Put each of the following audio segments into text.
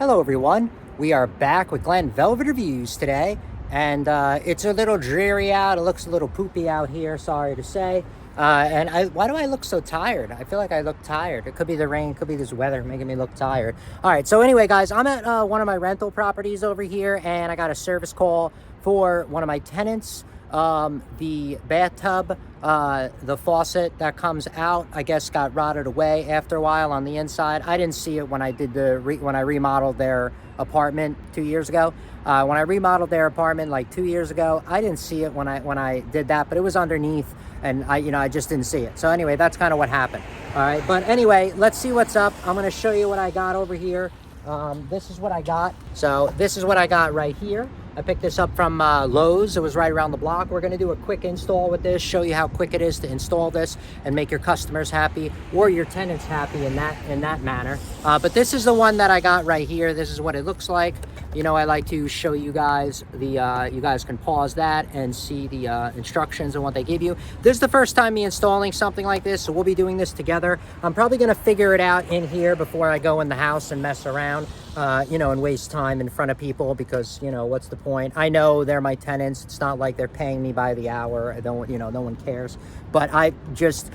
Hello everyone, we are back with Glen Velvet Reviews today, and it's a little dreary out. It looks a little poopy out here, sorry to say. Why do I look so tired? I feel like I look tired. It could be the rain, could be this weather making me look tired. All right, so anyway guys, I'm at one of my rental properties over here, and I got a service call for one of my tenants. The bathtub, the faucet that comes out, I guess got rotted away after a while on the inside. I didn't see it when I did when I remodeled their apartment 2 years ago. When I remodeled their apartment like 2 years ago, I didn't see it when I did that, but it was underneath, and I just didn't see it. So anyway, that's kind of what happened. All right, but anyway, let's see what's up. I'm going to show you what I got over here. This is what I got. So this is what I got right here. I picked this up from Lowe's. It was right around the block. We're going to do a quick install with this, show you how quick it is to install this and make your customers happy or your tenants happy in that manner. But this is the one that I got right here. This is what it looks like. You know, I like to show you guys you guys can pause that and see the instructions and what they give you. This is the first time me installing something like this, so we'll be doing this together. I'm probably going to figure it out in here before I go in the house and mess around. And waste time in front of people, because, what's the point? I know they're my tenants. It's not like they're paying me by the hour. I don't, no one cares. But I just,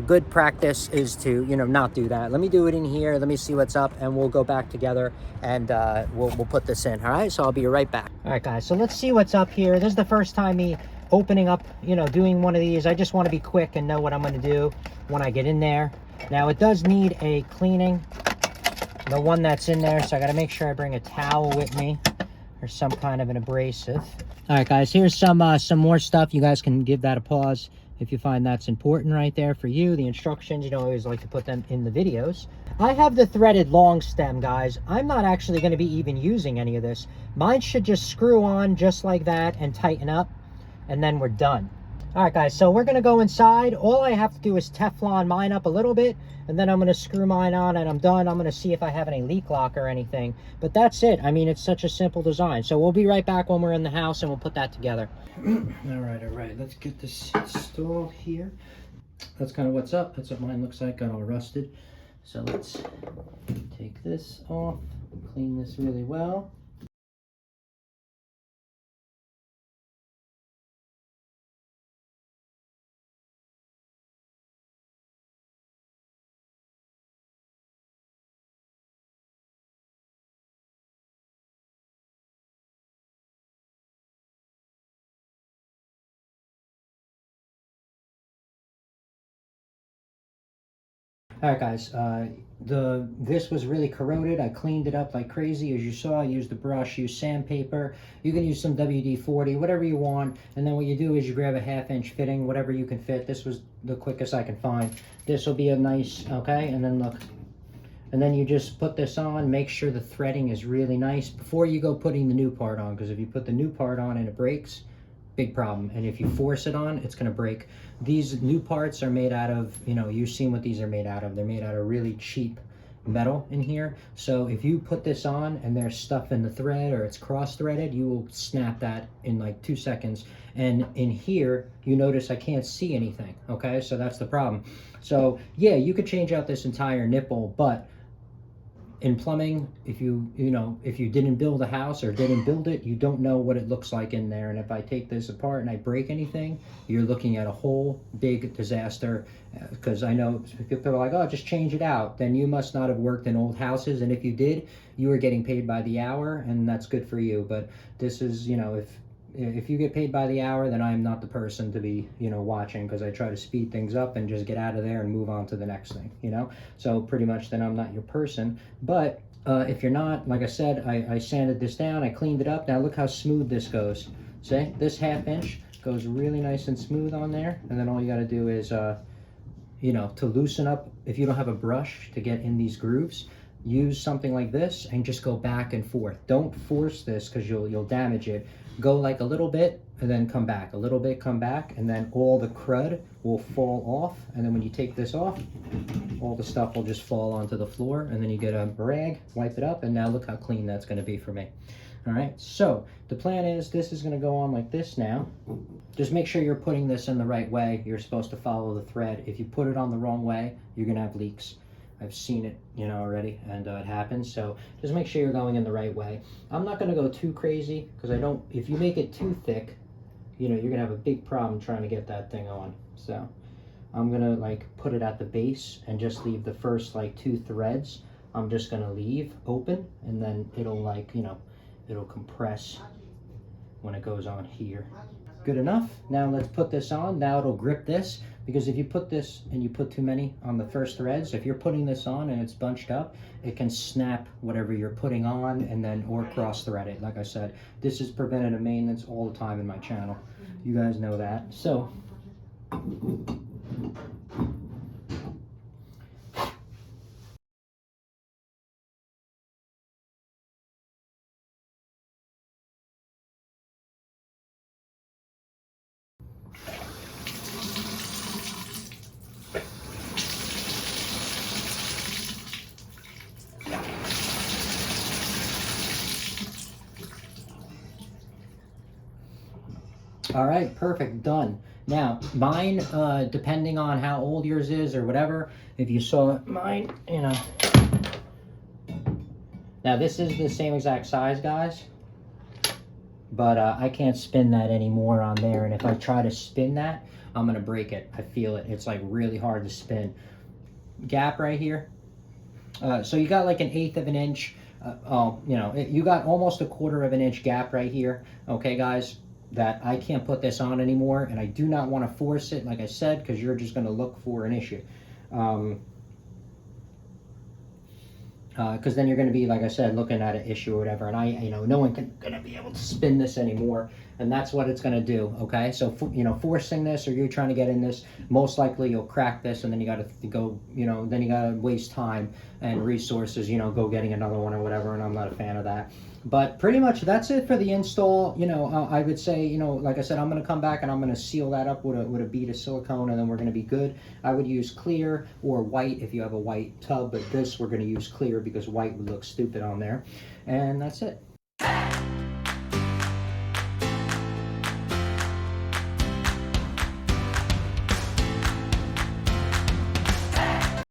good practice is to, not do that. Let me do it in here. Let me see what's up, and we'll go back together, and we'll put this in. All right, so I'll be right back. All right, guys, so let's see what's up here. This is the first time me opening up, doing one of these. I just want to be quick and know what I'm going to do when I get in there. Now, it does need a cleaning, the one that's in there, so I got to make sure I bring a towel with me or some kind of an abrasive. All right, guys, here's some more stuff. You guys can give that a pause if you find that's important right there for you. The instructions, I always like to put them in the videos. I have the threaded long stem, guys. I'm not actually going to be even using any of this. Mine should just screw on just like that and tighten up, and then we're done. All right, guys, so we're going to go inside. All I have to do is Teflon mine up a little bit, and then I'm going to screw mine on, and I'm done. I'm going to see if I have any leak lock or anything. But that's it. I mean, it's such a simple design. So we'll be right back when we're in the house, and we'll put that together. All right. Let's get this installed here. That's kind of what's up. That's what mine looks like. Got all rusted. So let's take this off, clean this really well. All right, guys, this was really corroded. I cleaned it up like crazy. As you saw, I used the brush, used sandpaper. You can use some WD-40, whatever you want. And then what you do is you grab a 1/2-inch fitting, whatever you can fit. This was the quickest I can find. This will be a nice, okay, and then look. And then you just put this on, make sure the threading is really nice before you go putting the new part on, because if you put the new part on and it breaks, big problem. And if you force it on, it's going to break. These new parts are made out of, you've seen what these are made out of. They're made out of really cheap metal in here. So if you put this on and there's stuff in the thread or it's cross-threaded, you will snap that in like 2 seconds. And in here, you notice I can't see anything, okay? So that's the problem. So yeah, you could change out this entire nipple, but in plumbing, if you didn't build a house or didn't build it, you don't know what it looks like in there. And if I take this apart and I break anything, you're looking at a whole big disaster. Because I know people are like, oh, just change it out. Then you must not have worked in old houses. And if you did, you were getting paid by the hour, and that's good for you. But this is, if you get paid by the hour, then I'm not the person to be, watching, because I try to speed things up and just get out of there and move on to the next thing, So pretty much then I'm not your person. But if you're not, like I said, I sanded this down, I cleaned it up. Now look how smooth this goes. See, this 1/2 inch goes really nice and smooth on there. And then all you got to do is, to loosen up, if you don't have a brush to get in these grooves, use something like this and just go back and forth. Don't force this, because you'll damage it. Go like a little bit and then come back, a little bit, come back, and then all the crud will fall off. And then when you take this off, all the stuff will just fall onto the floor, and then you get a rag, wipe it up, and now look how clean that's going to be for me. All right, so the plan is this is going to go on like this now. Just make sure you're putting this in the right way. You're supposed to follow the thread. If you put it on the wrong way, you're going to have leaks. I've seen it, you know, already, and it happens. So just make sure you're going in the right way. I'm not going to go too crazy because I don't, if you make it too thick, you know, you're going to have a big problem trying to get that thing on. So I'm going to like put it at the base and just leave the first like 2 threads. I'm just going to leave open, and then it'll like, you know, it'll compress when it goes on here. Good enough. Now let's put this on. Now it'll grip this, because if you put this and you put too many on the first threads, if you're putting this on and it's bunched up, it can snap whatever you're putting on, and then or cross thread it. Like I said, this is preventative maintenance all the time in my channel. You guys know that. So all right, perfect, done. Now, mine, depending on how old yours is or whatever, if you saw mine, you know. Now, this is the same exact size, guys, but I can't spin that anymore on there. And if I try to spin that, I'm going to break it. I feel it. It's like really hard to spin. Gap right here. So you got like 1/8 of an inch. You know, you got almost 1/4 of an inch gap right here. Okay, guys, that I can't put this on anymore, and I do not want to force it, like I said, because you're just going to look for an issue. Because then you're going to be, like I said, looking at an issue or whatever, and you know, no one going to be able to spin this anymore, and that's what it's going to do. Okay, so you know, forcing this, or you're trying to get in this, most likely you'll crack this, and then you got to go, you know, then you got to waste time and resources, you know, go getting another one or whatever, and I'm not a fan of that. But pretty much that's it for the install. You know, I would say, you know, like I said, I'm going to come back and I'm going to seal that up with a bead of silicone, and then we're going to be good. I would use clear or white if you have a white tub, but this we're going to use clear because white would look stupid on there. And that's it.